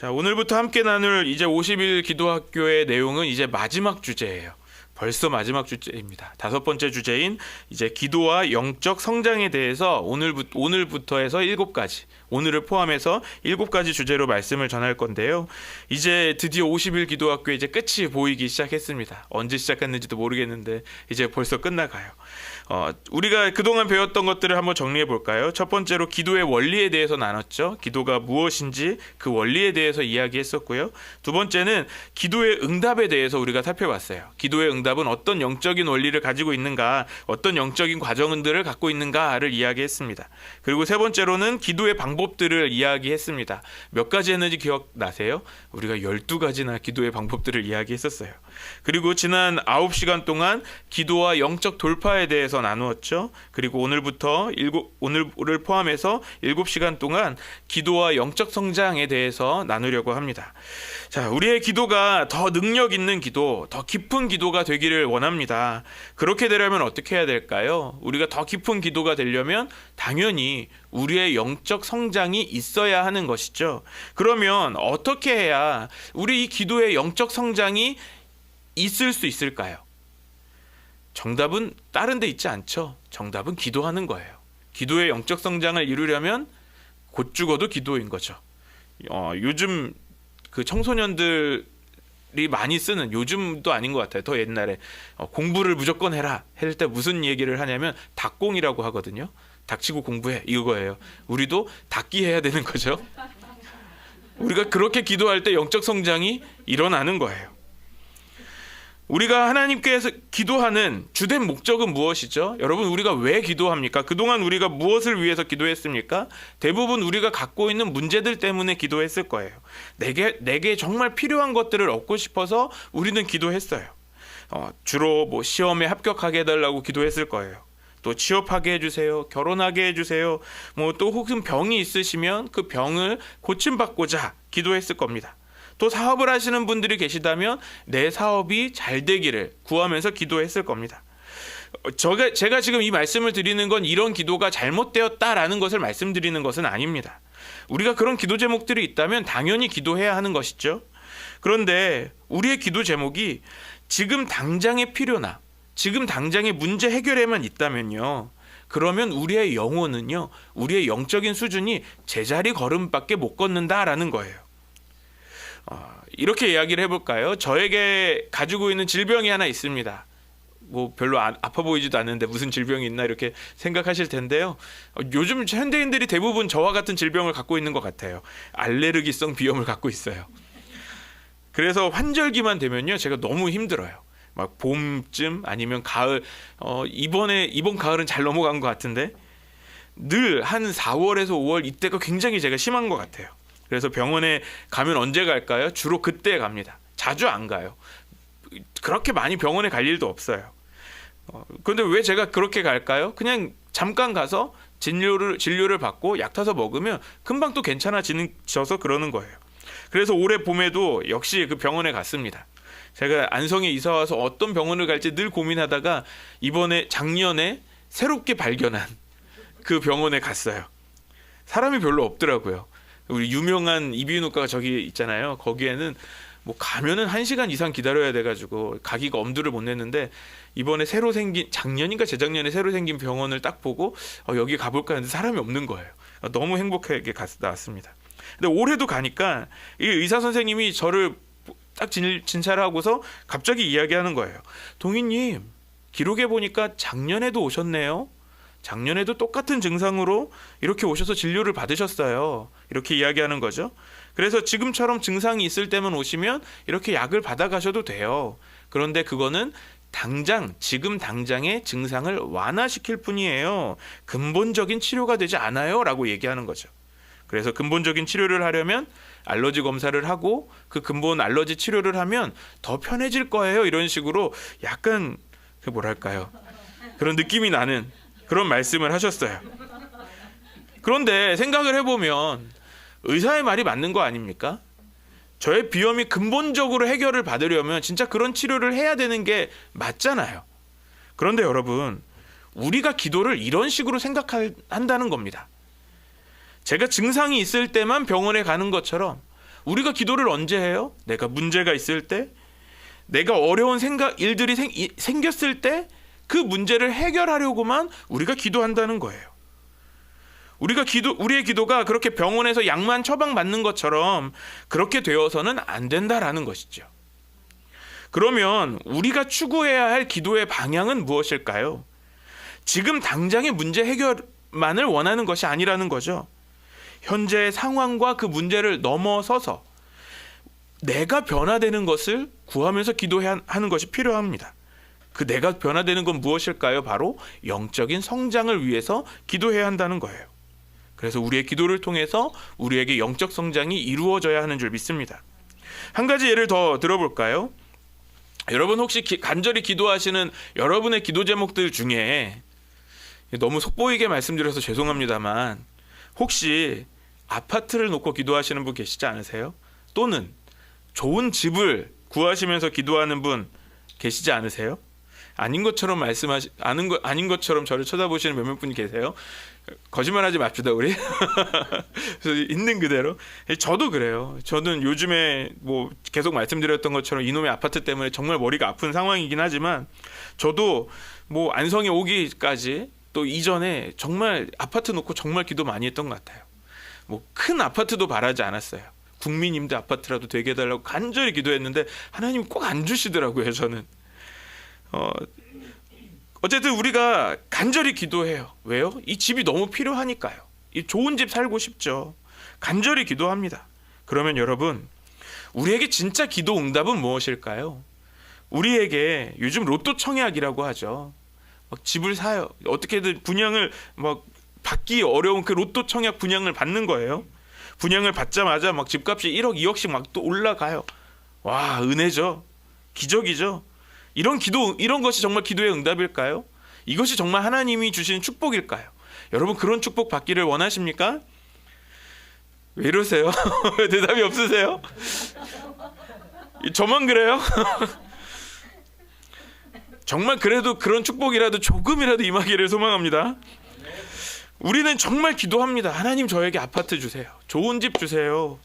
자, 오늘부터 함께 나눌 이제 50일 기도학교의 내용은 이제 마지막 주제예요. 벌써 마지막 주제입니다. 5번째 주제인 이제 기도와 영적 성장에 대해서 오늘부터 해서 7가지, 오늘을 포함해서 7가지 주제로 말씀을 전할 건데요. 이제 드디어 50일 기도학교 이제 끝이 보이기 시작했습니다. 언제 시작했는지도 모르겠는데 이제 벌써 끝나가요. 우리가 그동안 배웠던 것들을 한번 정리해 볼까요? 첫 번째로 기도의 원리에 대해서 나눴죠. 기도가 무엇인지 그 원리에 대해서 이야기했었고요. 두 번째는 기도의 응답에 대해서 우리가 살펴봤어요. 기도의 응답은 어떤 영적인 원리를 가지고 있는가, 어떤 영적인 과정들을 갖고 있는가를 이야기했습니다. 그리고 세 번째로는 기도의 방법들을 이야기했습니다. 몇 가지 했는지 기억나세요? 우리가 12가지나 기도의 방법들을 이야기했었어요. 그리고 지난 9시간 동안 기도와 영적 돌파에 대해서 나누었죠. 그리고 오늘을 포함해서 7시간 동안 기도와 영적 성장에 대해서 나누려고 합니다. 자, 우리의 기도가 더 능력 있는 기도, 더 깊은 기도가 되기를 원합니다. 그렇게 되려면 어떻게 해야 될까요? 우리가 더 깊은 기도가 되려면 당연히 우리의 영적 성장이 있어야 하는 것이죠. 그러면 어떻게 해야 우리 이 기도의 영적 성장이 있을 수 있을까요? 정답은 다른 데 있지 않죠. 정답은 기도하는 거예요. 기도의 영적 성장을 이루려면 곧 죽어도 기도인 거죠. 요즘 그 청소년들이 많이 쓰는, 요즘도 아닌 것 같아요. 더 옛날에 공부를 무조건 해라 할 때 무슨 얘기를 하냐면 닭공이라고 하거든요. 닥치고 공부해, 이거예요. 우리도 닭기 해야 되는 거죠. 우리가 그렇게 기도할 때 영적 성장이 일어나는 거예요. 우리가 하나님께서 기도하는 주된 목적은 무엇이죠? 여러분, 우리가 왜 기도합니까? 그동안 우리가 무엇을 위해서 기도했습니까? 대부분 우리가 갖고 있는 문제들 때문에 기도했을 거예요. 내게 정말 필요한 것들을 얻고 싶어서 우리는 기도했어요. 주로 시험에 합격하게 해달라고 기도했을 거예요. 또 취업하게 해주세요. 결혼하게 해주세요. 또 혹은 병이 있으시면 그 병을 고침받고자 기도했을 겁니다. 또 사업을 하시는 분들이 계시다면 내 사업이 잘 되기를 구하면서 기도했을 겁니다. 제가 지금 이 말씀을 드리는 건 이런 기도가 잘못되었다라는 것을 말씀드리는 것은 아닙니다. 우리가 그런 기도 제목들이 있다면 당연히 기도해야 하는 것이죠. 그런데 우리의 기도 제목이 지금 당장의 필요나 지금 당장의 문제 해결에만 있다면요, 그러면 우리의 영혼은요, 우리의 영적인 수준이 제자리 걸음밖에 못 걷는다라는 거예요. 이렇게 이야기를 해볼까요? 저에게 가지고 있는 질병이 하나 있습니다. 별로 아파 보이지도 않는데 무슨 질병이 있나 이렇게 생각하실 텐데요. 요즘 현대인들이 대부분 저와 같은 질병을 갖고 있는 것 같아요. 알레르기성 비염을 갖고 있어요. 그래서 환절기만 되면요, 제가 너무 힘들어요. 막 봄쯤 아니면 가을, 이번 가을은 잘 넘어간 것 같은데 늘 한 4월에서 5월 이때가 굉장히 제가 심한 것 같아요. 그래서 병원에 가면 언제 갈까요? 주로 그때 갑니다. 자주 안 가요. 그렇게 많이 병원에 갈 일도 없어요. 그런데 왜 제가 그렇게 갈까요? 그냥 잠깐 가서 진료를 받고 약 타서 먹으면 금방 또 괜찮아져서 그러는 거예요. 그래서 올해 봄에도 역시 그 병원에 갔습니다. 제가 안성에 이사 와서 어떤 병원을 갈지 늘 고민하다가 작년에 새롭게 발견한 그 병원에 갔어요. 사람이 별로 없더라고요. 우리 유명한 이비인후과가 저기 있잖아요. 거기에는 가면은 1시간 이상 기다려야 돼가지고 가기가 엄두를 못 냈는데, 이번에 작년인가 재작년에 새로 생긴 병원을 딱 보고 여기 가볼까 했는데 사람이 없는 거예요. 너무 행복하게 나왔습니다. 근데 올해도 가니까 이 의사 선생님이 저를 딱 진찰을 하고서 갑자기 이야기하는 거예요. 동희님, 기록에 보니까 작년에도 오셨네요. 작년에도 똑같은 증상으로 이렇게 오셔서 진료를 받으셨어요. 이렇게 이야기하는 거죠. 그래서 지금처럼 증상이 있을 때만 오시면 이렇게 약을 받아가셔도 돼요. 그런데 그거는 지금 당장의 증상을 완화시킬 뿐이에요. 근본적인 치료가 되지 않아요 라고 얘기하는 거죠. 그래서 근본적인 치료를 하려면 알러지 검사를 하고 그 근본 알러지 치료를 하면 더 편해질 거예요. 이런 식으로 약간 그런 느낌이 나는 그런 말씀을 하셨어요. 그런데 생각을 해보면 의사의 말이 맞는 거 아닙니까? 저의 비염이 근본적으로 해결을 받으려면 진짜 그런 치료를 해야 되는 게 맞잖아요. 그런데 여러분, 우리가 기도를 이런 식으로 생각한다는 겁니다. 제가 증상이 있을 때만 병원에 가는 것처럼 우리가 기도를 언제 해요? 내가 문제가 있을 때, 내가 어려운 일들이 생겼을 때 그 문제를 해결하려고만 우리가 기도한다는 거예요. 우리의 기도가 그렇게 병원에서 약만 처방 받는 것처럼 그렇게 되어서는 안 된다라는 것이죠. 그러면 우리가 추구해야 할 기도의 방향은 무엇일까요? 지금 당장의 문제 해결만을 원하는 것이 아니라는 거죠. 현재의 상황과 그 문제를 넘어서서 내가 변화되는 것을 구하면서 기도해야 하는 것이 필요합니다. 그 내가 변화되는 건 무엇일까요? 바로 영적인 성장을 위해서 기도해야 한다는 거예요. 그래서 우리의 기도를 통해서 우리에게 영적 성장이 이루어져야 하는 줄 믿습니다. 한 가지 예를 더 들어볼까요? 여러분 혹시 간절히 기도하시는 여러분의 기도 제목들 중에, 너무 속보이게 말씀드려서 죄송합니다만, 혹시 아파트를 놓고 기도하시는 분 계시지 않으세요? 또는 좋은 집을 구하시면서 기도하는 분 계시지 않으세요? 아닌 것처럼 아닌 것처럼 저를 쳐다보시는 몇몇 분이 계세요. 거짓말하지 맙시다 우리. 그래서 있는 그대로. 저도 그래요. 저는 요즘에 뭐 계속 말씀드렸던 것처럼 이놈의 아파트 때문에 정말 머리가 아픈 상황이긴 하지만, 저도 뭐 안성에 오기까지 또 이전에 정말 아파트 놓고 정말 기도 많이 했던 것 같아요. 뭐 큰 아파트도 바라지 않았어요. 국민임대 아파트라도 되게 해달라고 간절히 기도했는데 하나님 꼭 안 주시더라고요. 저는 어쨌든 우리가 간절히 기도해요. 왜요? 이 집이 너무 필요하니까요. 이 좋은 집 살고 싶죠. 간절히 기도합니다. 그러면 여러분, 우리에게 진짜 기도 응답은 무엇일까요? 우리에게 요즘 로또 청약이라고 하죠. 막 집을 사요. 어떻게든 분양을 막 받기 어려운 그 로또 청약 분양을 받는 거예요. 분양을 받자마자 막 집값이 1억, 2억씩 막 또 올라가요. 와, 은혜죠. 기적이죠. 이런 것이 정말 기도의 응답일까요? 이것이 정말 하나님이 주시는 축복일까요? 여러분, 그런 축복 받기를 원하십니까? 왜 이러세요? 대답이 없으세요? 저만 그래요? 정말 그래도 그런 축복이라도 조금이라도 임하기를 소망합니다. 우리는 정말 기도합니다. 하나님, 저에게 아파트 주세요. 좋은 집 주세요.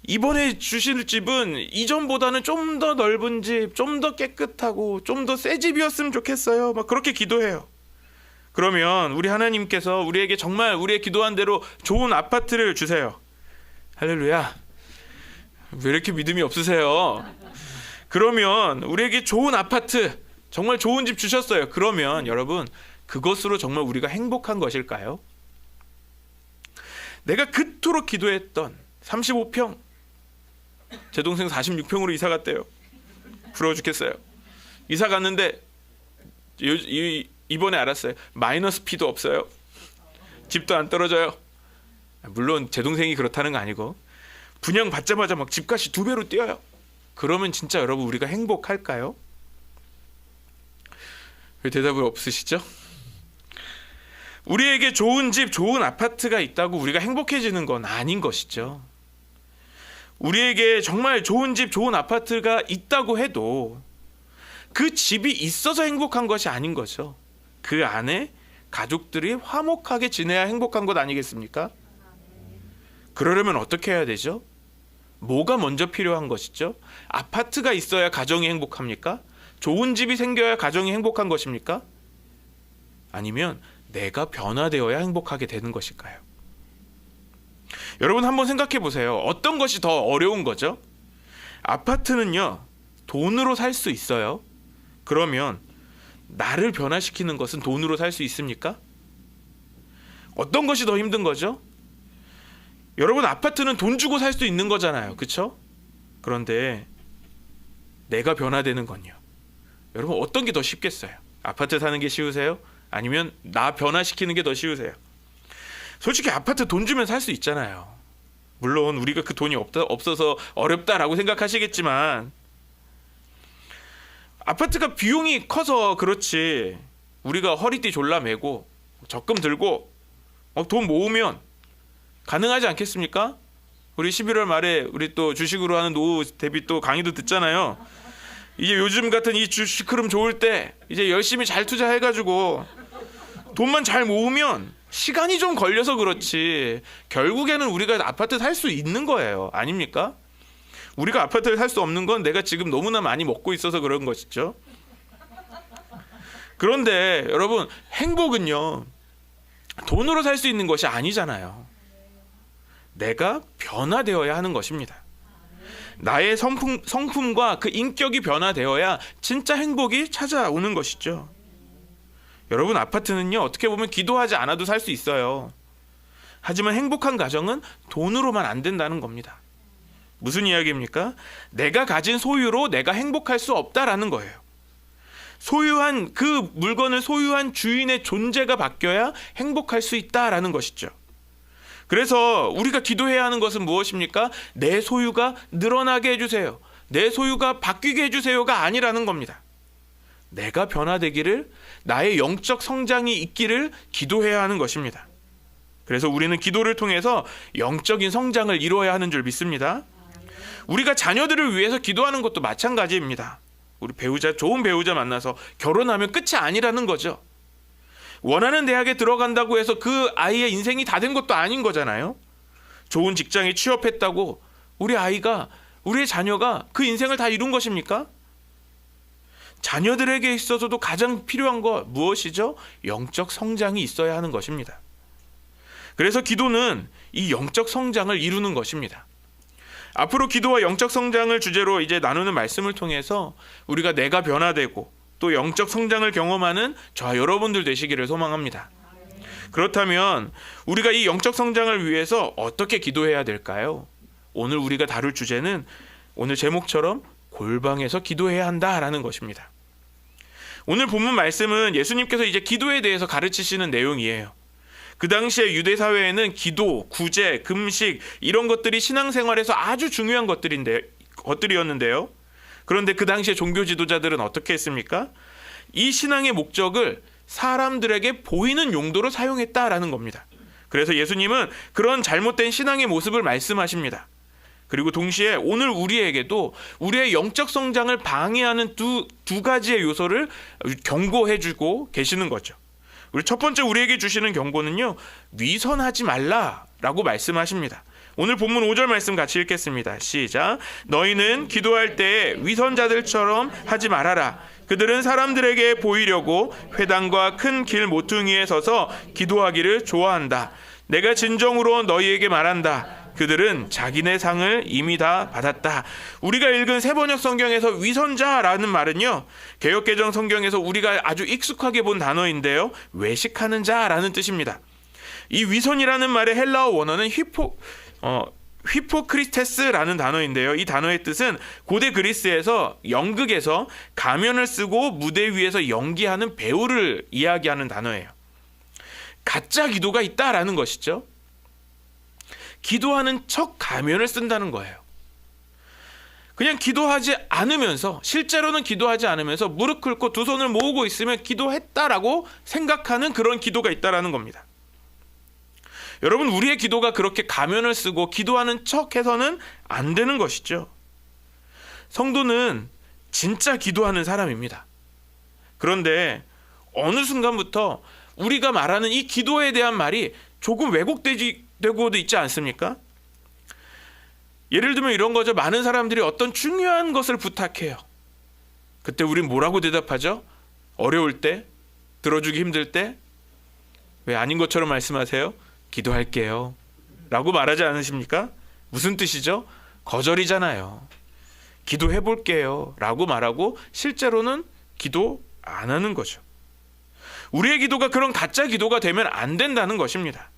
이번에 주실 집은 이전보다는 좀 더 넓은 집, 좀 더 깨끗하고 좀 더 새 집이었으면 좋겠어요. 막 그렇게 기도해요. 그러면 우리 하나님께서 우리에게 정말 우리의 기도한 대로 좋은 아파트를 주세요. 할렐루야. 왜 이렇게 믿음이 없으세요? 그러면 우리에게 좋은 아파트, 정말 좋은 집 주셨어요. 그러면 여러분, 그것으로 정말 우리가 행복한 것일까요? 내가 그토록 기도했던 35평, 제 동생 46평으로 이사 갔대요. 부러워 죽겠어요. 이사 갔는데 이번에 알았어요. 마이너스 P도 없어요. 집도 안 떨어져요. 물론 제 동생이 그렇다는 거 아니고, 분양 받자마자 막 집값이 2배로 뛰어요. 그러면 진짜 여러분, 우리가 행복할까요? 왜 대답을 없으시죠? 우리에게 좋은 집, 좋은 아파트가 있다고 우리가 행복해지는 건 아닌 것이죠. 우리에게 정말 좋은 집, 좋은 아파트가 있다고 해도 그 집이 있어서 행복한 것이 아닌 거죠. 그 안에 가족들이 화목하게 지내야 행복한 것 아니겠습니까? 그러려면 어떻게 해야 되죠? 뭐가 먼저 필요한 것이죠? 아파트가 있어야 가정이 행복합니까? 좋은 집이 생겨야 가정이 행복한 것입니까? 아니면 내가 변화되어야 행복하게 되는 것일까요? 여러분, 한번 생각해 보세요. 어떤 것이 더 어려운 거죠? 아파트는요, 돈으로 살 수 있어요. 그러면 나를 변화시키는 것은 돈으로 살 수 있습니까? 어떤 것이 더 힘든 거죠? 여러분, 아파트는 돈 주고 살 수 있는 거잖아요. 그렇죠? 그런데 내가 변화되는 건요, 여러분, 어떤 게 더 쉽겠어요? 아파트 사는 게 쉬우세요? 아니면 나 변화시키는 게 더 쉬우세요? 솔직히 아파트 돈 주면 살 수 있잖아요. 물론 우리가 그 돈이 없어서 어렵다라고 생각하시겠지만, 아파트가 비용이 커서 그렇지, 우리가 허리띠 졸라매고 적금 들고 돈 모으면 가능하지 않겠습니까? 우리 11월 말에 우리 또 주식으로 하는 노후 대비 또 강의도 듣잖아요. 이제 요즘 같은 이 주식 흐름 좋을 때 이제 열심히 잘 투자해가지고 돈만 잘 모으면 시간이 좀 걸려서 그렇지 결국에는 우리가 아파트 살 수 있는 거예요. 아닙니까? 우리가 아파트를 살 수 없는 건 내가 지금 너무나 많이 먹고 있어서 그런 것이죠. 그런데 여러분, 행복은요 돈으로 살 수 있는 것이 아니잖아요. 내가 변화되어야 하는 것입니다. 나의 성품과 그 인격이 변화되어야 진짜 행복이 찾아오는 것이죠. 여러분, 아파트는요 어떻게 보면 기도하지 않아도 살 수 있어요. 하지만 행복한 가정은 돈으로만 안 된다는 겁니다. 무슨 이야기입니까? 내가 가진 소유로 내가 행복할 수 없다라는 거예요. 소유한 그 물건을 소유한 주인의 존재가 바뀌어야 행복할 수 있다라는 것이죠. 그래서 우리가 기도해야 하는 것은 무엇입니까? 내 소유가 늘어나게 해주세요. 내 소유가 바뀌게 해주세요가 아니라는 겁니다. 내가 변화되기를, 나의 영적 성장이 있기를 기도해야 하는 것입니다. 그래서 우리는 기도를 통해서 영적인 성장을 이루어야 하는 줄 믿습니다. 우리가 자녀들을 위해서 기도하는 것도 마찬가지입니다. 우리 배우자, 좋은 배우자 만나서 결혼하면 끝이 아니라는 거죠. 원하는 대학에 들어간다고 해서 그 아이의 인생이 다 된 것도 아닌 거잖아요. 좋은 직장에 취업했다고 우리의 자녀가 그 인생을 다 이룬 것입니까? 자녀들에게 있어서도 가장 필요한 거 무엇이죠? 영적 성장이 있어야 하는 것입니다. 그래서 기도는 이 영적 성장을 이루는 것입니다. 앞으로 기도와 영적 성장을 주제로 이제 나누는 말씀을 통해서 우리가 내가 변화되고 또 영적 성장을 경험하는 저와 여러분들 되시기를 소망합니다. 그렇다면 우리가 이 영적 성장을 위해서 어떻게 기도해야 될까요? 오늘 우리가 다룰 주제는 오늘 제목처럼 골방에서 기도해야 한다라는 것입니다. 오늘 본문 말씀은 예수님께서 이제 기도에 대해서 가르치시는 내용이에요. 그 당시에 유대 사회에는 기도, 구제, 금식 이런 것들이 신앙생활에서 아주 중요한 것들이었는데요. 그런데 그 당시에 종교 지도자들은 어떻게 했습니까? 이 신앙의 목적을 사람들에게 보이는 용도로 사용했다라는 겁니다. 그래서 예수님은 그런 잘못된 신앙의 모습을 말씀하십니다. 그리고 동시에 오늘 우리에게도 우리의 영적 성장을 방해하는 두 가지의 요소를 경고해주고 계시는 거죠. 우리 첫 번째 우리에게 주시는 경고는요, 위선하지 말라라고 말씀하십니다. 오늘 본문 5절 말씀 같이 읽겠습니다. 시작. 너희는 기도할 때 위선자들처럼 하지 말아라. 그들은 사람들에게 보이려고 회당과 큰 길 모퉁이에 서서 기도하기를 좋아한다. 내가 진정으로 너희에게 말한다. 그들은 자기네 상을 이미 다 받았다. 우리가 읽은 세번역 성경에서 위선자라는 말은요, 개역개정 성경에서 우리가 아주 익숙하게 본 단어인데요, 외식하는 자라는 뜻입니다. 이 위선이라는 말의 헬라어 원어는 휘포크리테스라는 단어인데요, 이 단어의 뜻은 고대 그리스에서 연극에서 가면을 쓰고 무대 위에서 연기하는 배우를 이야기하는 단어예요. 가짜 기도가 있다라는 것이죠. 기도하는 척 가면을 쓴다는 거예요. 그냥 기도하지 않으면서, 실제로는 기도하지 않으면서 무릎 꿇고 두 손을 모으고 있으면 기도했다라고 생각하는 그런 기도가 있다라는 겁니다. 여러분, 우리의 기도가 그렇게 가면을 쓰고 기도하는 척 해서는 안 되는 것이죠. 성도는 진짜 기도하는 사람입니다. 그런데 어느 순간부터 우리가 말하는 이 기도에 대한 말이 조금 왜곡되고도 있지 않습니까? 예를 들면 이런 거죠. 많은 사람들이 어떤 중요한 것을 부탁해요. 그때 우린 뭐라고 대답하죠? 어려울 때, 들어주기 힘들 때, 왜 아닌 것처럼 말씀하세요? 기도할게요 라고 말하지 않으십니까? 무슨 뜻이죠? 거절이잖아요. 기도해볼게요 라고 말하고 실제로는 기도 안 하는 거죠. 우리의 기도가 그런 가짜 기도가 되면 안 된다는 것입니다.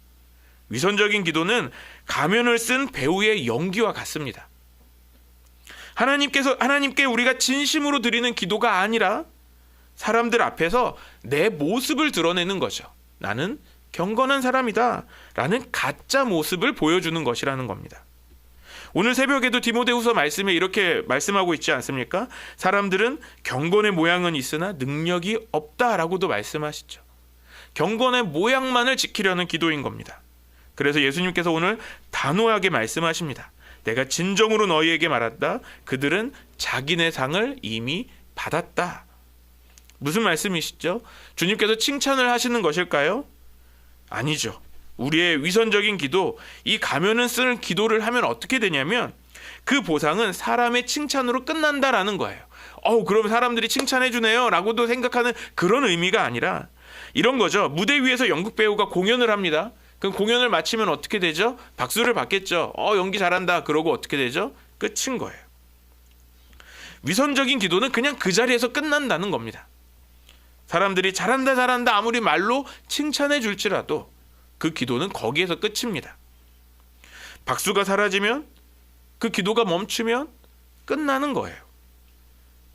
위선적인 기도는 가면을 쓴 배우의 연기와 같습니다. 하나님께 우리가 진심으로 드리는 기도가 아니라 사람들 앞에서 내 모습을 드러내는 거죠. 나는 경건한 사람이다 라는 가짜 모습을 보여주는 것이라는 겁니다. 오늘 새벽에도 디모데후서 말씀에 이렇게 말씀하고 있지 않습니까? 사람들은 경건의 모양은 있으나 능력이 없다라고도 말씀하시죠. 경건의 모양만을 지키려는 기도인 겁니다. 그래서 예수님께서 오늘 단호하게 말씀하십니다. 내가 진정으로 너희에게 말한다. 그들은 자기네 상을 이미 받았다. 무슨 말씀이시죠? 주님께서 칭찬을 하시는 것일까요? 아니죠. 우리의 위선적인 기도, 이 가면을 쓰는 기도를 하면 어떻게 되냐면 그 보상은 사람의 칭찬으로 끝난다라는 거예요. 그럼 사람들이 칭찬해 주네요 라고도 생각하는 그런 의미가 아니라 이런 거죠. 무대 위에서 연극 배우가 공연을 합니다. 그럼 공연을 마치면 어떻게 되죠? 박수를 받겠죠. 연기 잘한다 그러고 어떻게 되죠? 끝인 거예요. 위선적인 기도는 그냥 그 자리에서 끝난다는 겁니다. 사람들이 잘한다 잘한다 아무리 말로 칭찬해 줄지라도 그 기도는 거기에서 끝입니다. 박수가 사라지면, 그 기도가 멈추면 끝나는 거예요.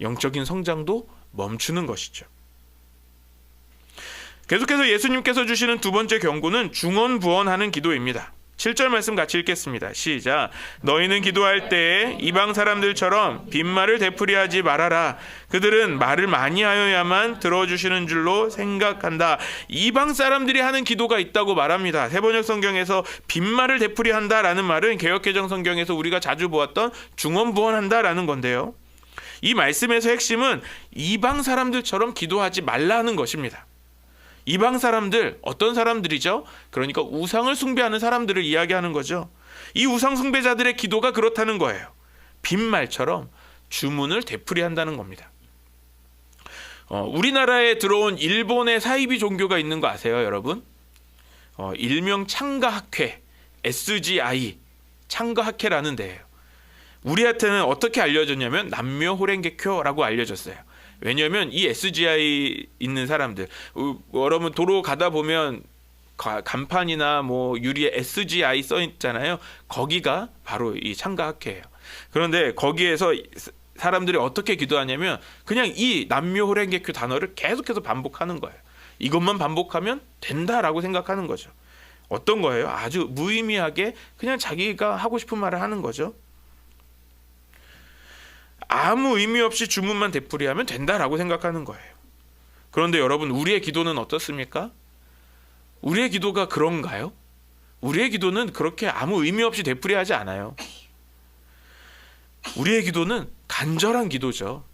영적인 성장도 멈추는 것이죠. 계속해서 예수님께서 주시는 두 번째 경고는 중언부언하는 기도입니다. 7절 말씀 같이 읽겠습니다. 시작. 너희는 기도할 때에 이방 사람들처럼 빈말을 되풀이하지 말아라. 그들은 말을 많이 하여야만 들어주시는 줄로 생각한다. 이방 사람들이 하는 기도가 있다고 말합니다. 새번역 성경에서 빈말을 되풀이한다라는 말은 개역개정 성경에서 우리가 자주 보았던 중언부언한다라는 건데요. 이 말씀에서 핵심은 이방 사람들처럼 기도하지 말라는 것입니다. 이방 사람들, 어떤 사람들이죠? 그러니까 우상을 숭배하는 사람들을 이야기하는 거죠. 이 우상 숭배자들의 기도가 그렇다는 거예요. 빈말처럼 주문을 되풀이한다는 겁니다. 우리나라에 들어온 일본의 사이비 종교가 있는 거 아세요, 여러분? 일명 창가학회, SGI, 창가학회라는 데예요. 우리한테는 어떻게 알려졌냐면 남묘호랭개교라고 알려졌어요. 왜냐하면 이 SGI 있는 사람들, 여러분 도로 가다 보면 간판이나 뭐 유리에 SGI 써 있잖아요. 거기가 바로 이 창가학회예요. 그런데 거기에서 사람들이 어떻게 기도하냐면 그냥 이 남묘호랭개교 단어를 계속해서 반복하는 거예요. 이것만 반복하면 된다라고 생각하는 거죠. 어떤 거예요? 아주 무의미하게 그냥 자기가 하고 싶은 말을 하는 거죠. 아무 의미 없이 주문만 되풀이하면 된다라고 생각하는 거예요. 그런데 여러분, 우리의 기도는 어떻습니까? 우리의 기도가 그런가요? 우리의 기도는 그렇게 아무 의미 없이 되풀이하지 않아요. 우리의 기도는 간절한 기도죠.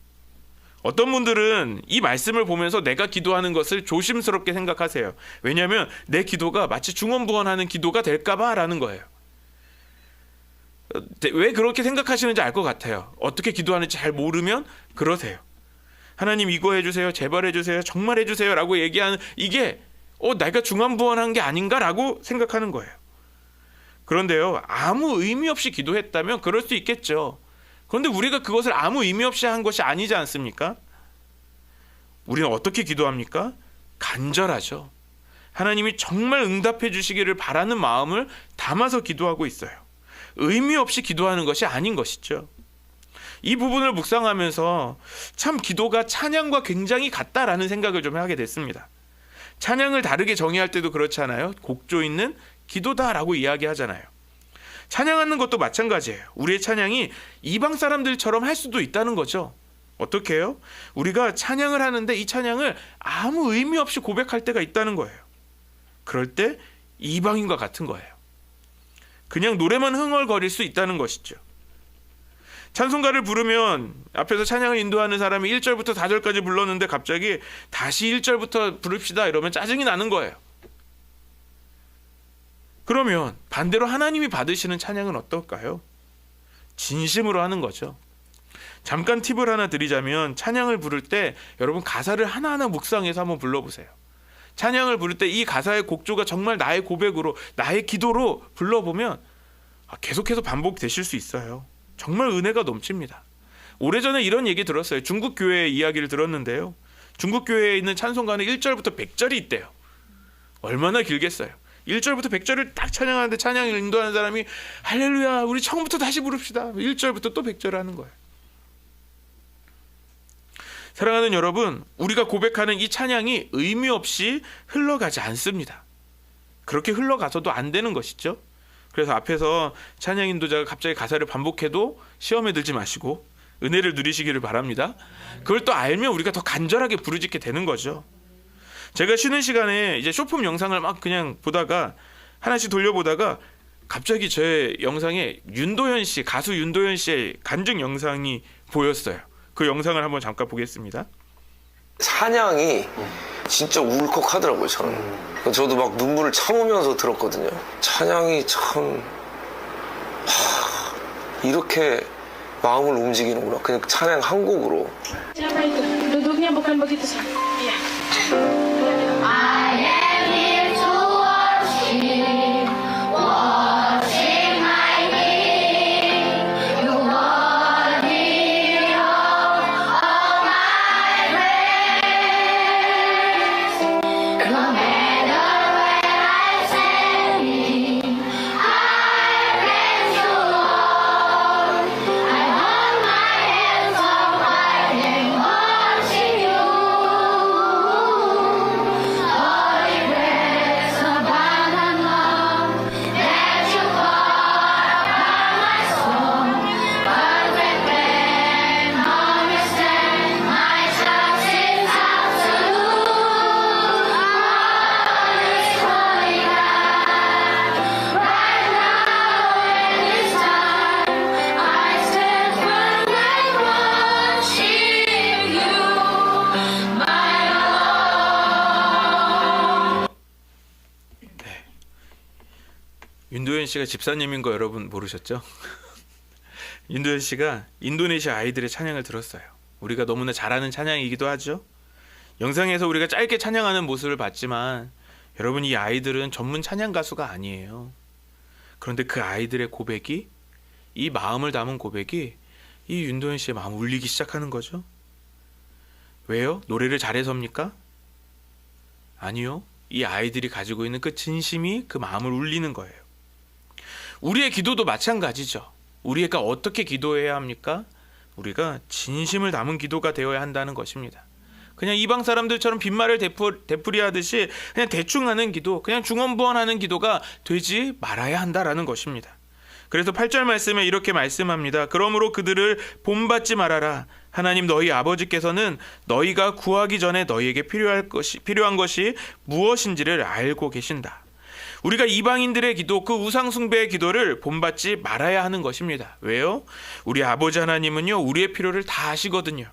어떤 분들은 이 말씀을 보면서 내가 기도하는 것을 조심스럽게 생각하세요. 왜냐하면 내 기도가 마치 중언부언하는 기도가 될까 봐 라는 거예요. 왜 그렇게 생각하시는지 알 것 같아요. 어떻게 기도하는지 잘 모르면 그러세요. 하나님 이거 해주세요, 제발 해주세요, 정말 해주세요 라고 얘기하는 이게 내가 중언부언한 게 아닌가라고 생각하는 거예요. 그런데요, 아무 의미 없이 기도했다면 그럴 수 있겠죠. 그런데 우리가 그것을 아무 의미 없이 한 것이 아니지 않습니까? 우리는 어떻게 기도합니까? 간절하죠. 하나님이 정말 응답해 주시기를 바라는 마음을 담아서 기도하고 있어요. 의미 없이 기도하는 것이 아닌 것이죠. 이 부분을 묵상하면서 참 기도가 찬양과 굉장히 같다라는 생각을 좀 하게 됐습니다. 찬양을 다르게 정의할 때도 그렇잖아요. 곡조 있는 기도다라고 이야기하잖아요. 찬양하는 것도 마찬가지예요. 우리의 찬양이 이방 사람들처럼 할 수도 있다는 거죠. 어떻게 해요? 우리가 찬양을 하는데 이 찬양을 아무 의미 없이 고백할 때가 있다는 거예요. 그럴 때 이방인과 같은 거예요. 그냥 노래만 흥얼거릴 수 있다는 것이죠. 찬송가를 부르면 앞에서 찬양을 인도하는 사람이 1절부터 4절까지 불렀는데 갑자기 다시 1절부터 부릅시다 이러면 짜증이 나는 거예요. 그러면 반대로 하나님이 받으시는 찬양은 어떨까요? 진심으로 하는 거죠. 잠깐 팁을 하나 드리자면 찬양을 부를 때 여러분 가사를 하나하나 묵상해서 한번 불러보세요. 찬양을 부를 때 이 가사의 곡조가 정말 나의 고백으로, 나의 기도로 불러보면 계속해서 반복되실 수 있어요. 정말 은혜가 넘칩니다. 오래전에 이런 얘기 들었어요. 중국 교회 이야기를 들었는데요. 중국 교회에 있는 찬송가는 1절부터 100절이 있대요. 얼마나 길겠어요. 1절부터 100절을 딱 찬양하는데 찬양을 인도하는 사람이 할렐루야 우리 처음부터 다시 부릅시다. 1절부터 또 100절 하는 거예요. 사랑하는 여러분, 우리가 고백하는 이 찬양이 의미 없이 흘러가지 않습니다. 그렇게 흘러가서도 안 되는 것이죠. 그래서 앞에서 찬양 인도자가 갑자기 가사를 반복해도 시험에 들지 마시고 은혜를 누리시기를 바랍니다. 그걸 또 알면 우리가 더 간절하게 부르짖게 되는 거죠. 제가 쉬는 시간에 이제 쇼폼 영상을 막 그냥 보다가 하나씩 돌려보다가 갑자기 제 영상에 윤도현 씨, 가수 윤도현 씨의 간증 영상이 보였어요. 그 영상을 한번 잠깐 보겠습니다. 찬양이 진짜 울컥하더라고요, 저는. 저도 막 눈물을 참으면서 들었거든요. 찬양이 참 이렇게 마음을 움직이는구나. 그냥 찬양 한 곡으로. Siapa itu? Duduknya bukan begitu, Sam. Iya. I am here to worship, worship my King. You are the all my praise. No matter where I'm standing, I praise you, Lord. I hold my hands up high and worship you. Lord, embrace abundant love that you pour upon my soul. Perfect plan, understand my trust is absolute. All is holy God. Right now in this time, I stand firm and worship you, my Lord. 윤도현 씨가 집사님인 거 여러분 모르셨죠? 윤도현 씨가 인도네시아 아이들의 찬양을 들었어요. 우리가 너무나 잘하는 찬양이기도 하죠. 영상에서 우리가 짧게 찬양하는 모습을 봤지만 여러분, 이 아이들은 전문 찬양 가수가 아니에요. 그런데 그 아이들의 고백이, 이 마음을 담은 고백이 이 윤도현 씨의 마음을 울리기 시작하는 거죠. 왜요? 노래를 잘해서입니까? 아니요. 이 아이들이 가지고 있는 그 진심이 그 마음을 울리는 거예요. 우리의 기도도 마찬가지죠. 우리가 어떻게 기도해야 합니까? 우리가 진심을 담은 기도가 되어야 한다는 것입니다. 그냥 이방 사람들처럼 빈말을 되풀이하듯이 그냥 대충 하는 기도, 그냥 중언부언하는 기도가 되지 말아야 한다라는 것입니다. 그래서 8절 말씀에 이렇게 말씀합니다. 그러므로 그들을 본받지 말아라. 하나님 너희 아버지께서는 너희가 구하기 전에 너희에게 필요한 것이 무엇인지를 알고 계신다. 우리가 이방인들의 기도, 그 우상 숭배의 기도를 본받지 말아야 하는 것입니다. 왜요? 우리 아버지 하나님은요, 우리의 필요를 다 아시거든요.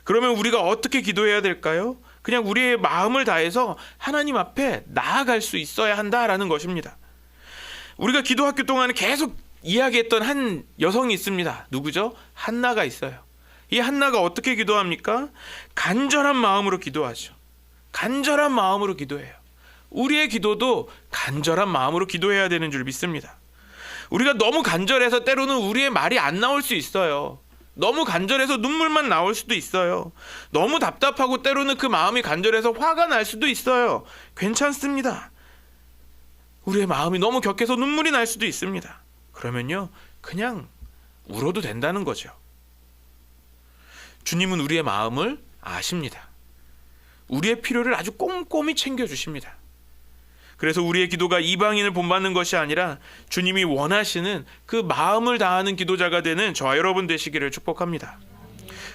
그러면 우리가 어떻게 기도해야 될까요? 그냥 우리의 마음을 다해서 하나님 앞에 나아갈 수 있어야 한다라는 것입니다. 우리가 기도학교 동안에 계속 이야기했던 한 여성이 있습니다. 누구죠? 한나가 있어요. 이 한나가 어떻게 기도합니까? 간절한 마음으로 기도하죠. 간절한 마음으로 기도해요. 우리의 기도도 간절한 마음으로 기도해야 되는 줄 믿습니다. 우리가 너무 간절해서 때로는 우리의 말이 안 나올 수 있어요. 너무 간절해서 눈물만 나올 수도 있어요. 너무 답답하고 때로는 그 마음이 간절해서 화가 날 수도 있어요. 괜찮습니다. 우리의 마음이 너무 격해서 눈물이 날 수도 있습니다. 그러면요, 그냥 울어도 된다는 거죠. 주님은 우리의 마음을 아십니다. 우리의 필요를 아주 꼼꼼히 챙겨주십니다. 그래서 우리의 기도가 이방인을 본받는 것이 아니라 주님이 원하시는 그 마음을 다하는 기도자가 되는 저와 여러분 되시기를 축복합니다.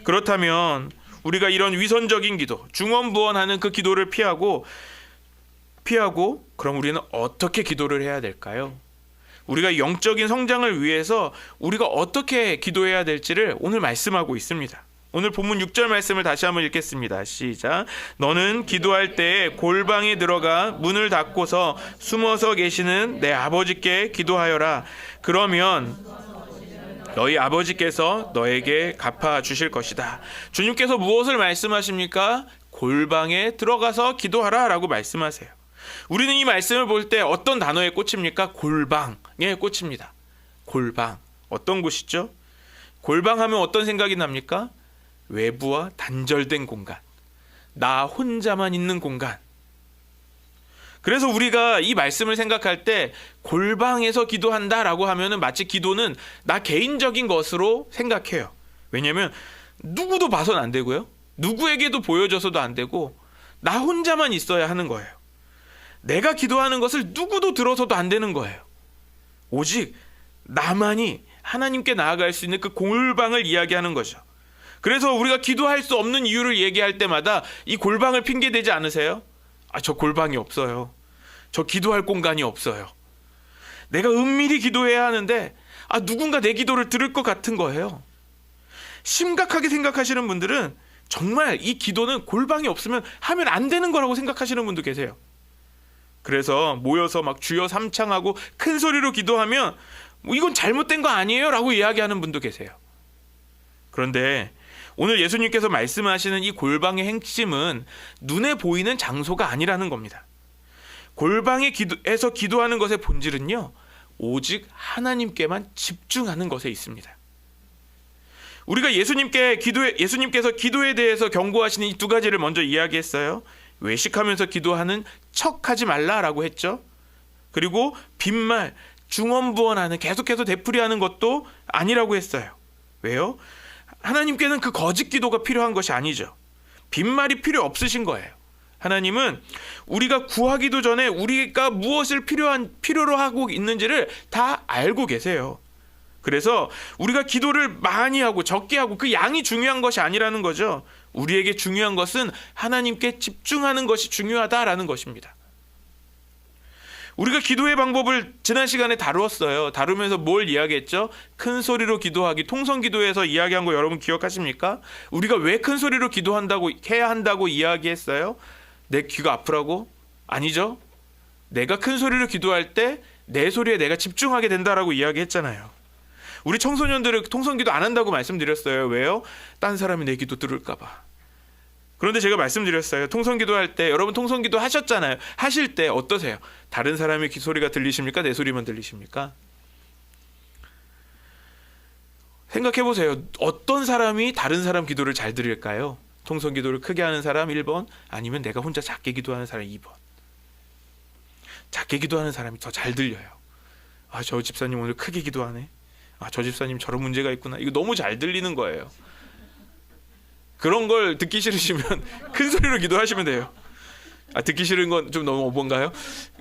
그렇다면 우리가 이런 위선적인 기도, 중언부언하는 그 기도를 피하고 그럼 우리는 어떻게 기도를 해야 될까요? 우리가 영적인 성장을 위해서 우리가 어떻게 기도해야 될지를 오늘 말씀하고 있습니다. 오늘 본문 6절 말씀을 다시 한번 읽겠습니다. 시작. 너는 기도할 때 골방에 들어가 문을 닫고서 숨어서 계시는 내 아버지께 기도하여라. 그러면 너희 아버지께서 너에게 갚아 주실 것이다. 주님께서 무엇을 말씀하십니까? 골방에 들어가서 기도하라 라고 말씀하세요. 우리는 이 말씀을 볼 때 어떤 단어에 꽂힙니까? 골방에 꽂힙니다. 골방. 어떤 곳이죠? 골방하면 어떤 생각이 납니까? 외부와 단절된 공간, 나 혼자만 있는 공간. 그래서 우리가 이 말씀을 생각할 때 골방에서 기도한다라고 하면은 마치 기도는 나 개인적인 것으로 생각해요. 왜냐하면 누구도 봐서는 안 되고요, 누구에게도 보여줘서도 안 되고 나 혼자만 있어야 하는 거예요. 내가 기도하는 것을 누구도 들어서도 안 되는 거예요. 오직 나만이 하나님께 나아갈 수 있는 그 골방을 이야기하는 거죠. 그래서 우리가 기도할 수 없는 이유를 얘기할 때마다 이 골방을 핑계대지 않으세요? 저 골방이 없어요. 저 기도할 공간이 없어요. 내가 은밀히 기도해야 하는데 누군가 내 기도를 들을 것 같은 거예요. 심각하게 생각하시는 분들은 정말 이 기도는 골방이 없으면 하면 안 되는 거라고 생각하시는 분도 계세요. 그래서 모여서 막 주여 삼창하고 큰 소리로 기도하면 뭐 이건 잘못된 거 아니에요? 라고 이야기하는 분도 계세요. 그런데 오늘 예수님께서 말씀하시는 이 골방의 핵심은 눈에 보이는 장소가 아니라는 겁니다. 골방에서 기도하는 것의 본질은요, 오직 하나님께만 집중하는 것에 있습니다. 우리가 예수님께서 기도에 대해서 경고하시는 이 두 가지를 먼저 이야기했어요. 외식하면서 기도하는 척하지 말라라고 했죠. 그리고 빈말, 중언부언하는, 계속해서 되풀이하는 것도 아니라고 했어요. 왜요? 하나님께는 그 거짓 기도가 필요한 것이 아니죠. 빈말이 필요 없으신 거예요. 하나님은 우리가 구하기도 전에 우리가 무엇을 필요로 하고 있는지를 다 알고 계세요. 그래서 우리가 기도를 많이 하고 적게 하고 그 양이 중요한 것이 아니라는 거죠. 우리에게 중요한 것은 하나님께 집중하는 것이 중요하다라는 것입니다. 우리가 기도의 방법을 지난 시간에 다루었어요. 다루면서 뭘 이야기했죠? 큰 소리로 기도하기, 통성기도에서 이야기한 거 여러분 기억하십니까? 우리가 왜 큰 소리로 해야 한다고 이야기했어요? 내 귀가 아프라고? 아니죠. 내가 큰 소리로 기도할 때 내 소리에 내가 집중하게 된다라고 이야기했잖아요. 우리 청소년들은 통성기도 안 한다고 말씀드렸어요. 왜요? 딴 사람이 내 기도 들을까 봐. 그런데 제가 말씀드렸어요. 통성기도 할 때, 여러분 통성기도 하셨잖아요. 하실 때 어떠세요? 다른 사람의 소리가 들리십니까? 내 소리만 들리십니까? 생각해 보세요. 어떤 사람이 다른 사람 기도를 잘 들을까요? 통성기도를 크게 하는 사람 1번, 아니면 내가 혼자 작게 기도하는 사람 2번. 작게 기도하는 사람이 더 잘 들려요. 아, 저 집사님 오늘 크게 기도하네. 아, 저 집사님 저런 문제가 있구나. 이거 너무 잘 들리는 거예요. 그런 걸 듣기 싫으시면 큰 소리로 기도하시면 돼요. 아, 듣기 싫은 건 좀 너무 오버인가요?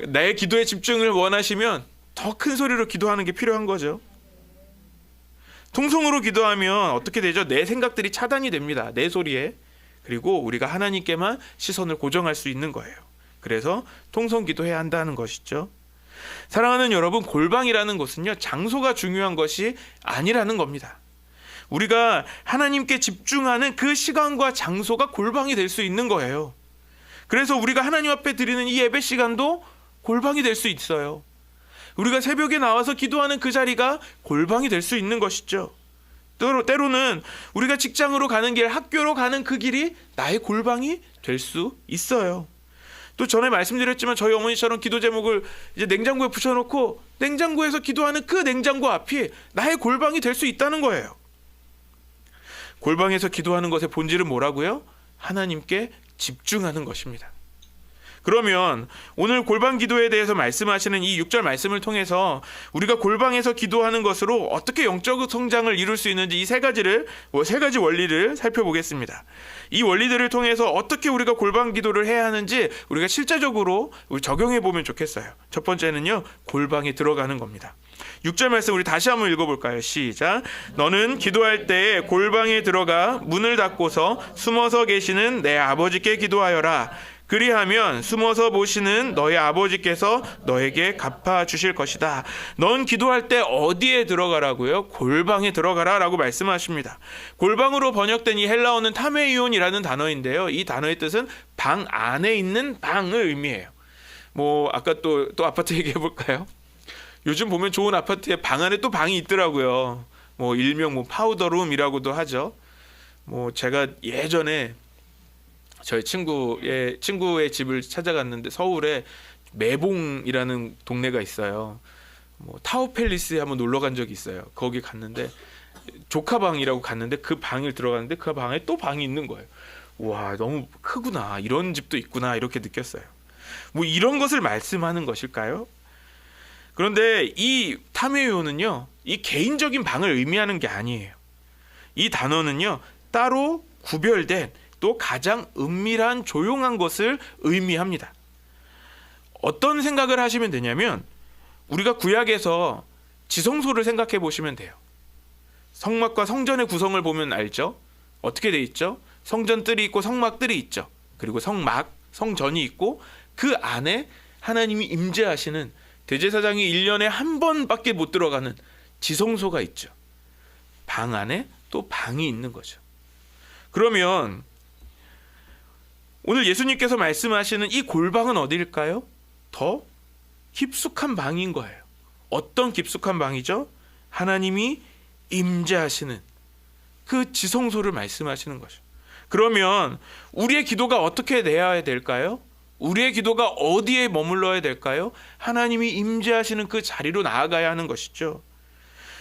나의 기도에 집중을 원하시면 더 큰 소리로 기도하는 게 필요한 거죠. 통성으로 기도하면 어떻게 되죠? 내 생각들이 차단이 됩니다. 내 소리에. 그리고 우리가 하나님께만 시선을 고정할 수 있는 거예요. 그래서 통성 기도해야 한다는 것이죠. 사랑하는 여러분, 골방이라는 것은요, 장소가 중요한 것이 아니라는 겁니다. 우리가 하나님께 집중하는 그 시간과 장소가 골방이 될 수 있는 거예요. 그래서 우리가 하나님 앞에 드리는 이 예배 시간도 골방이 될 수 있어요. 우리가 새벽에 나와서 기도하는 그 자리가 골방이 될 수 있는 것이죠. 때로는 우리가 직장으로 가는 길, 학교로 가는 그 길이 나의 골방이 될 수 있어요. 또 전에 말씀드렸지만 저희 어머니처럼 기도 제목을 이제 냉장고에 붙여놓고 냉장고에서 기도하는 그 냉장고 앞이 나의 골방이 될 수 있다는 거예요. 골방에서 기도하는 것의 본질은 뭐라고요? 하나님께 집중하는 것입니다. 그러면 오늘 골방 기도에 대해서 말씀하시는 이 6절 말씀을 통해서 우리가 골방에서 기도하는 것으로 어떻게 영적 성장을 이룰 수 있는지 이 세 가지 원리를 살펴보겠습니다. 이 원리들을 통해서 어떻게 우리가 골방 기도를 해야 하는지 우리가 실제적으로 적용해 보면 좋겠어요. 첫 번째는요, 골방에 들어가는 겁니다. 6절 말씀 우리 다시 한번 읽어볼까요? 시작. 너는 기도할 때에 골방에 들어가 문을 닫고서 숨어서 계시는 내 아버지께 기도하여라. 그리하면 숨어서 보시는 너의 아버지께서 너에게 갚아주실 것이다. 넌 기도할 때 어디에 들어가라고요? 골방에 들어가라 라고 말씀하십니다. 골방으로 번역된 이 헬라어는 타메이온이라는 단어인데요. 이 단어의 뜻은 방 안에 있는 방을 의미해요. 뭐 아까 또 아파트 얘기해 볼까요? 요즘 보면 좋은 아파트에 방 안에 또 방이 있더라고요. 뭐 일명 파우더룸이라고도 하죠. 뭐 제가 예전에 저희 친구의 집을 찾아갔는데 서울에 매봉이라는 동네가 있어요. 뭐 타워팰리스에 한번 놀러 간 적이 있어요. 거기 갔는데 조카방이라고 갔는데 그 방을 들어갔는데 그 방에 또 방이 있는 거예요. 와, 너무 크구나. 이런 집도 있구나. 이렇게 느꼈어요. 뭐 이런 것을 말씀하는 것일까요? 그런데 이 타메요는요, 이 개인적인 방을 의미하는 게 아니에요. 이 단어는요, 따로 구별된 또 가장 은밀한 조용한 것을 의미합니다. 어떤 생각을 하시면 되냐면 우리가 구약에서 지성소를 생각해 보시면 돼요. 성막과 성전의 구성을 보면 알죠? 어떻게 돼 있죠? 성전뜰이 있고 성막뜰이 있죠. 그리고 성전이 있고 그 안에 하나님이 임재하시는 대제사장이 1년에 한 번밖에 못 들어가는 지성소가 있죠. 방 안에 또 방이 있는 거죠. 그러면 오늘 예수님께서 말씀하시는 이 골방은 어디일까요? 더 깊숙한 방인 거예요. 어떤 깊숙한 방이죠? 하나님이 임재하시는 그 지성소를 말씀하시는 거죠. 그러면 우리의 기도가 어떻게 돼야 될까요? 우리의 기도가 어디에 머물러야 될까요? 하나님이 임재하시는 그 자리로 나아가야 하는 것이죠.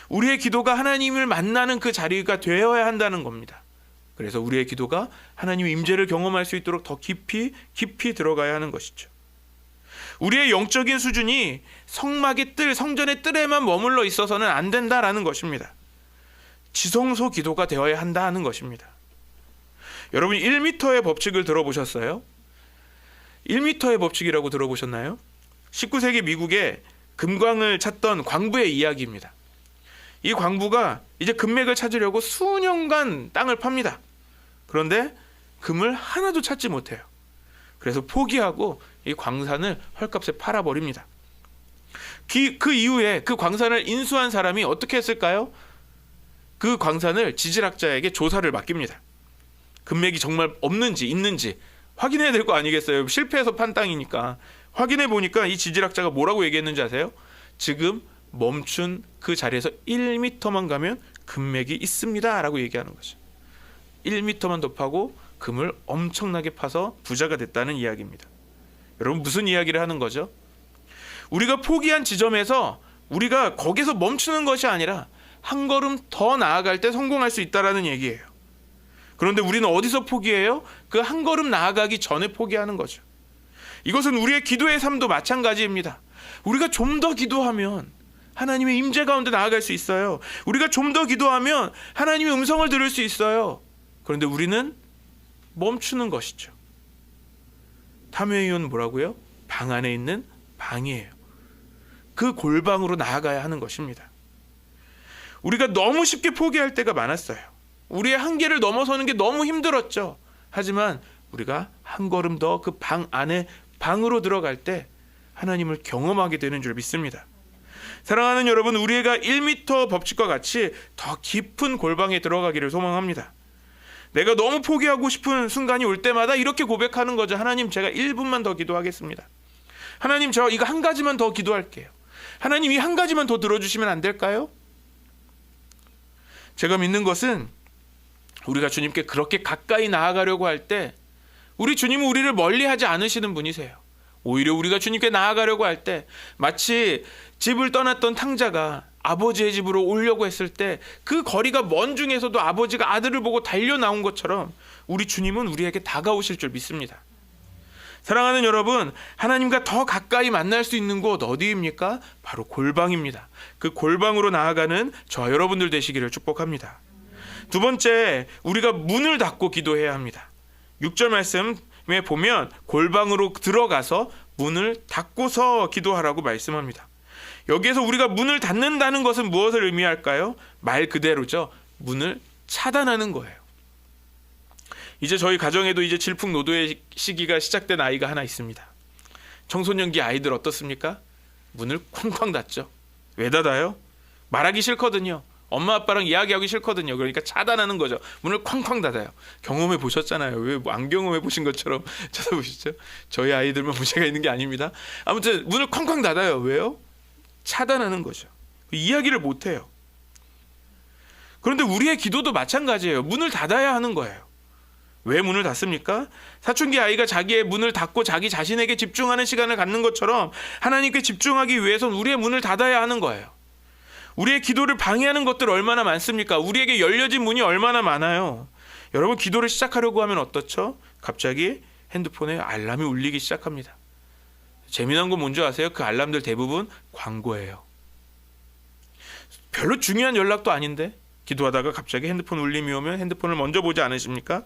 우리의 기도가 하나님을 만나는 그 자리가 되어야 한다는 겁니다. 그래서 우리의 기도가 하나님의 임재를 경험할 수 있도록 더 깊이 들어가야 하는 것이죠. 우리의 영적인 수준이 성막의 뜰, 성전의 뜰에만 머물러 있어서는 안 된다라는 것입니다. 지성소 기도가 되어야 한다는 것입니다. 여러분 1m의 법칙을 들어보셨어요? 1m의 법칙이라고 들어보셨나요? 19세기 미국에 금광을 찾던 광부의 이야기입니다. 이 광부가 이제 금맥을 찾으려고 수년간 땅을 팝니다. 그런데 금을 하나도 찾지 못해요. 그래서 포기하고 이 광산을 헐값에 팔아버립니다. 그 이후에 그 광산을 인수한 사람이 어떻게 했을까요? 그 광산을 지질학자에게 조사를 맡깁니다. 금맥이 정말 없는지 있는지 확인해야 될 거 아니겠어요? 실패해서 판 땅이니까. 확인해 보니까 이 지질학자가 뭐라고 얘기했는지 아세요? 지금 멈춘 그 자리에서 1m만 가면 금맥이 있습니다 라고 얘기하는 거죠. 1m만 더 파고 금을 엄청나게 파서 부자가 됐다는 이야기입니다. 여러분 무슨 이야기를 하는 거죠? 우리가 포기한 지점에서 우리가 거기서 멈추는 것이 아니라 한 걸음 더 나아갈 때 성공할 수 있다는 얘기예요. 그런데 우리는 어디서 포기해요? 그 한 걸음 나아가기 전에 포기하는 거죠. 이것은 우리의 기도의 삶도 마찬가지입니다. 우리가 좀 더 기도하면 하나님의 임재 가운데 나아갈 수 있어요. 우리가 좀 더 기도하면 하나님의 음성을 들을 수 있어요. 그런데 우리는 멈추는 것이죠. 탐욕은 뭐라고요? 방 안에 있는 방이에요. 그 골방으로 나아가야 하는 것입니다. 우리가 너무 쉽게 포기할 때가 많았어요. 우리의 한계를 넘어서는 게 너무 힘들었죠. 하지만 우리가 한 걸음 더 그 방 안에 방으로 들어갈 때 하나님을 경험하게 되는 줄 믿습니다. 사랑하는 여러분, 우리가 1m 법칙과 같이 더 깊은 골방에 들어가기를 소망합니다. 내가 너무 포기하고 싶은 순간이 올 때마다 이렇게 고백하는 거죠. 하나님, 제가 1분만 더 기도하겠습니다. 하나님, 저 이거 한 가지만 더 기도할게요. 하나님, 이 한 가지만 더 들어주시면 안 될까요? 제가 믿는 것은 우리가 주님께 그렇게 가까이 나아가려고 할 때 우리 주님은 우리를 멀리하지 않으시는 분이세요. 오히려 우리가 주님께 나아가려고 할 때 마치 집을 떠났던 탕자가 아버지의 집으로 오려고 했을 때 그 거리가 먼 중에서도 아버지가 아들을 보고 달려 나온 것처럼 우리 주님은 우리에게 다가오실 줄 믿습니다. 사랑하는 여러분, 하나님과 더 가까이 만날 수 있는 곳 어디입니까? 바로 골방입니다. 그 골방으로 나아가는 저와 여러분들 되시기를 축복합니다. 두 번째, 우리가 문을 닫고 기도해야 합니다. 6절 말씀에 보면 골방으로 들어가서 문을 닫고서 기도하라고 말씀합니다. 여기에서 우리가 문을 닫는다는 것은 무엇을 의미할까요? 말 그대로죠. 문을 차단하는 거예요. 이제 저희 가정에도 이제 질풍노도의 시기가 시작된 아이가 하나 있습니다. 청소년기 아이들 어떻습니까? 문을 쾅쾅 닫죠. 왜 닫아요? 말하기 싫거든요. 엄마 아빠랑 이야기하기 싫거든요. 그러니까 차단하는 거죠. 문을 쾅쾅 닫아요. 경험해 보셨잖아요. 왜 안 경험해 보신 것처럼 쳐다보시죠? 저희 아이들만 문제가 있는 게 아닙니다. 아무튼 문을 쾅쾅 닫아요. 왜요? 차단하는 거죠. 이야기를 못 해요. 그런데 우리의 기도도 마찬가지예요. 문을 닫아야 하는 거예요. 왜 문을 닫습니까? 사춘기 아이가 자기의 문을 닫고 자기 자신에게 집중하는 시간을 갖는 것처럼 하나님께 집중하기 위해서는 우리의 문을 닫아야 하는 거예요. 우리의 기도를 방해하는 것들 얼마나 많습니까? 우리에게 열려진 문이 얼마나 많아요. 여러분, 기도를 시작하려고 하면 어떻죠? 갑자기 핸드폰에 알람이 울리기 시작합니다. 재미난 건 뭔지 아세요? 그 알람들 대부분 광고예요. 별로 중요한 연락도 아닌데 기도하다가 갑자기 핸드폰 울림이 오면 핸드폰을 먼저 보지 않으십니까?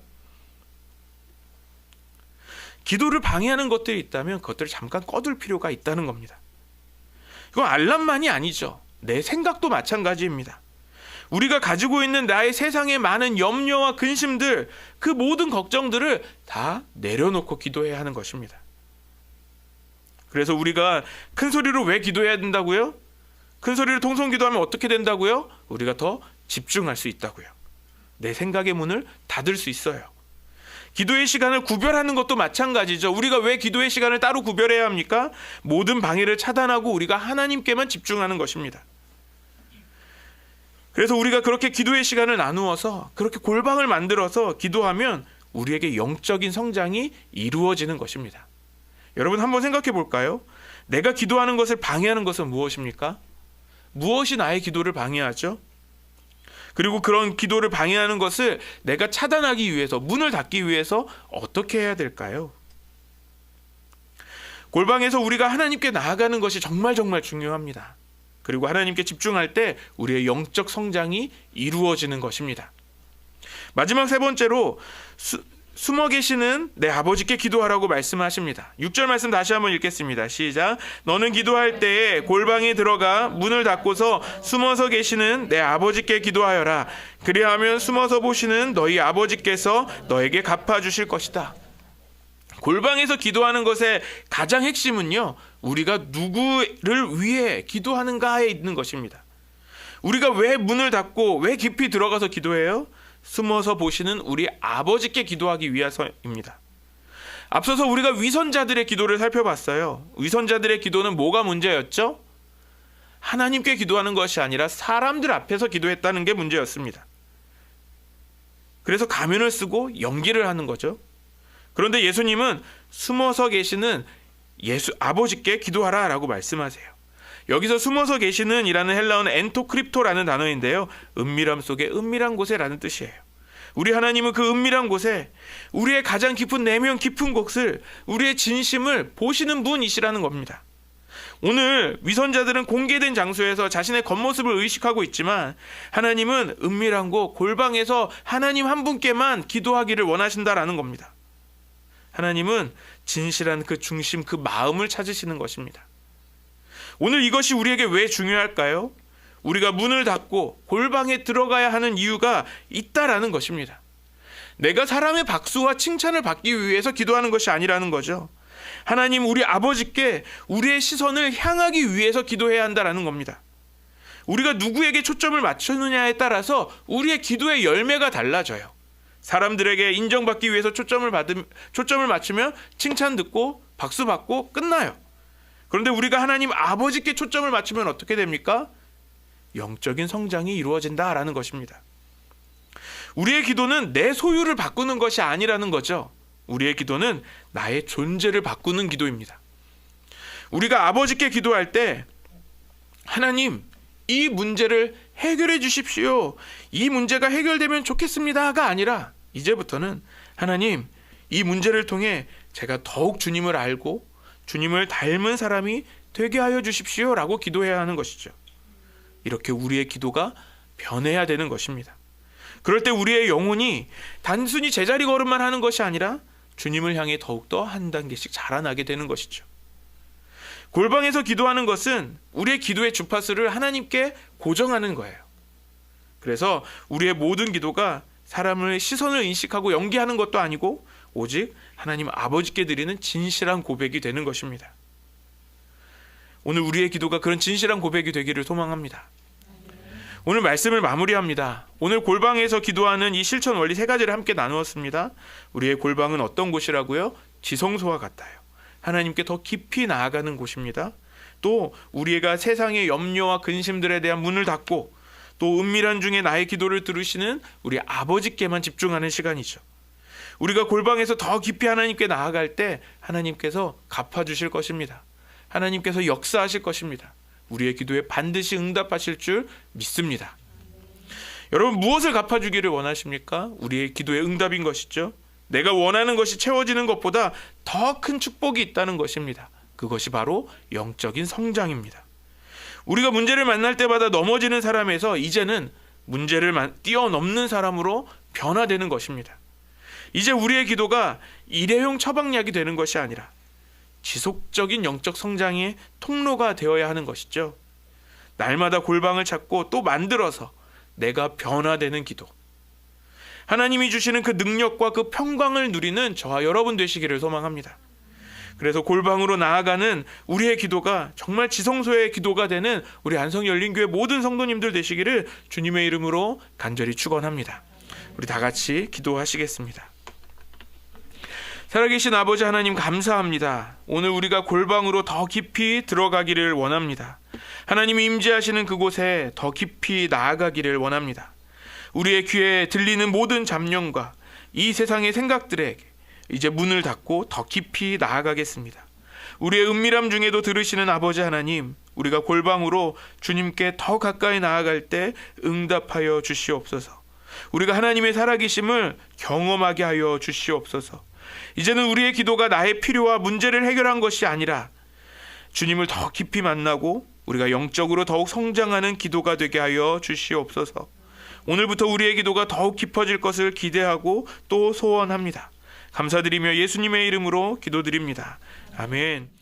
기도를 방해하는 것들이 있다면 그것들을 잠깐 꺼둘 필요가 있다는 겁니다. 이건 알람만이 아니죠. 내 생각도 마찬가지입니다. 우리가 가지고 있는 나의 세상의 많은 염려와 근심들, 그 모든 걱정들을 다 내려놓고 기도해야 하는 것입니다. 그래서 우리가 큰 소리로 왜 기도해야 된다고요? 큰 소리로 통성 기도하면 어떻게 된다고요? 우리가 더 집중할 수 있다고요. 내 생각의 문을 닫을 수 있어요. 기도의 시간을 구별하는 것도 마찬가지죠. 우리가 왜 기도의 시간을 따로 구별해야 합니까? 모든 방해를 차단하고 우리가 하나님께만 집중하는 것입니다. 그래서 우리가 그렇게 기도의 시간을 나누어서 그렇게 골방을 만들어서 기도하면 우리에게 영적인 성장이 이루어지는 것입니다. 여러분 한번 생각해 볼까요? 내가 기도하는 것을 방해하는 것은 무엇입니까? 무엇이 나의 기도를 방해하죠? 그리고 그런 기도를 방해하는 것을 내가 차단하기 위해서, 문을 닫기 위해서 어떻게 해야 될까요? 골방에서 우리가 하나님께 나아가는 것이 정말 중요합니다. 그리고 하나님께 집중할 때 우리의 영적 성장이 이루어지는 것입니다. 마지막 세 번째로 숨어 계시는 내 아버지께 기도하라고 말씀하십니다. 6절 말씀 다시 한번 읽겠습니다. 시작. 너는 기도할 때에 골방에 들어가 문을 닫고서 숨어서 계시는 내 아버지께 기도하여라. 그리하면 숨어서 보시는 너희 아버지께서 너에게 갚아주실 것이다. 골방에서 기도하는 것의 가장 핵심은요, 우리가 누구를 위해 기도하는가에 있는 것입니다. 우리가 왜 문을 닫고 왜 깊이 들어가서 기도해요? 숨어서 보시는 우리 아버지께 기도하기 위해서입니다. 앞서서 우리가 위선자들의 기도를 살펴봤어요. 위선자들의 기도는 뭐가 문제였죠? 하나님께 기도하는 것이 아니라 사람들 앞에서 기도했다는 게 문제였습니다. 그래서 가면을 쓰고 연기를 하는 거죠. 그런데 예수님은 숨어서 계시는 아버지께 기도하라 라고 말씀하세요. 여기서 숨어서 계시는 이라는 헬라어는 엔토크립토라는 단어인데요, 은밀함 속에 은밀한 곳에라는 뜻이에요. 우리 하나님은 그 은밀한 곳에 우리의 가장 깊은 내면 깊은 곳을, 우리의 진심을 보시는 분이시라는 겁니다. 오늘 위선자들은 공개된 장소에서 자신의 겉모습을 의식하고 있지만 하나님은 은밀한 곳 골방에서 하나님 한 분께만 기도하기를 원하신다라는 겁니다. 하나님은 진실한 그 중심, 그 마음을 찾으시는 것입니다. 오늘 이것이 우리에게 왜 중요할까요? 우리가 문을 닫고 골방에 들어가야 하는 이유가 있다라는 것입니다. 내가 사람의 박수와 칭찬을 받기 위해서 기도하는 것이 아니라는 거죠. 하나님 우리 아버지께 우리의 시선을 향하기 위해서 기도해야 한다라는 겁니다. 우리가 누구에게 초점을 맞추느냐에 따라서 우리의 기도의 열매가 달라져요. 사람들에게 인정받기 위해서 초점을 맞추면 칭찬 듣고 박수 받고 끝나요. 그런데 우리가 하나님 아버지께 초점을 맞추면 어떻게 됩니까? 영적인 성장이 이루어진다라는 것입니다. 우리의 기도는 내 소유를 바꾸는 것이 아니라는 거죠. 우리의 기도는 나의 존재를 바꾸는 기도입니다. 우리가 아버지께 기도할 때 하나님 이 문제를 해결해 주십시오. 이 문제가 해결되면 좋겠습니다가 아니라 이제부터는 하나님 이 문제를 통해 제가 더욱 주님을 알고 주님을 닮은 사람이 되게 하여 주십시오 라고 기도해야 하는 것이죠. 이렇게 우리의 기도가 변해야 되는 것입니다. 그럴 때 우리의 영혼이 단순히 제자리 걸음만 하는 것이 아니라 주님을 향해 더욱더 한 단계씩 자라나게 되는 것이죠. 골방에서 기도하는 것은 우리의 기도의 주파수를 하나님께 고정하는 거예요. 그래서 우리의 모든 기도가 사람의 시선을 인식하고 연기하는 것도 아니고 오직 하나님 아버지께 드리는 진실한 고백이 되는 것입니다. 오늘 우리의 기도가 그런 진실한 고백이 되기를 소망합니다. 오늘 말씀을 마무리합니다. 오늘 골방에서 기도하는 이 실천 원리 세 가지를 함께 나누었습니다. 우리의 골방은 어떤 곳이라고요? 지성소와 같아요. 하나님께 더 깊이 나아가는 곳입니다. 또 우리가 세상의 염려와 근심들에 대한 문을 닫고 또 은밀한 중에 나의 기도를 들으시는 우리 아버지께만 집중하는 시간이죠. 우리가 골방에서 더 깊이 하나님께 나아갈 때 하나님께서 갚아주실 것입니다. 하나님께서 역사하실 것입니다. 우리의 기도에 반드시 응답하실 줄 믿습니다. 여러분 무엇을 갚아주기를 원하십니까? 우리의 기도의 응답인 것이죠. 내가 원하는 것이 채워지는 것보다 더 큰 축복이 있다는 것입니다. 그것이 바로 영적인 성장입니다. 우리가 문제를 만날 때마다 넘어지는 사람에서 이제는 문제를 뛰어넘는 사람으로 변화되는 것입니다. 이제 우리의 기도가 일회용 처방약이 되는 것이 아니라 지속적인 영적 성장의 통로가 되어야 하는 것이죠. 날마다 골방을 찾고 또 만들어서 내가 변화되는 기도. 하나님이 주시는 그 능력과 그 평강을 누리는 저와 여러분 되시기를 소망합니다. 그래서 골방으로 나아가는 우리의 기도가 정말 지성소의 기도가 되는 우리 안성열린교회 모든 성도님들 되시기를 주님의 이름으로 간절히 축원합니다. 우리 다 같이 기도하시겠습니다. 살아계신 아버지 하나님 감사합니다. 오늘 우리가 골방으로 더 깊이 들어가기를 원합니다. 하나님이 임재하시는 그곳에 더 깊이 나아가기를 원합니다. 우리의 귀에 들리는 모든 잡념과 이 세상의 생각들에게 이제 문을 닫고 더 깊이 나아가겠습니다. 우리의 은밀함 중에도 들으시는 아버지 하나님, 우리가 골방으로 주님께 더 가까이 나아갈 때 응답하여 주시옵소서. 우리가 하나님의 살아계심을 경험하게 하여 주시옵소서. 이제는 우리의 기도가 나의 필요와 문제를 해결한 것이 아니라 주님을 더 깊이 만나고 우리가 영적으로 더욱 성장하는 기도가 되게 하여 주시옵소서. 오늘부터 우리의 기도가 더욱 깊어질 것을 기대하고 또 소원합니다. 감사드리며 예수님의 이름으로 기도드립니다. 아멘.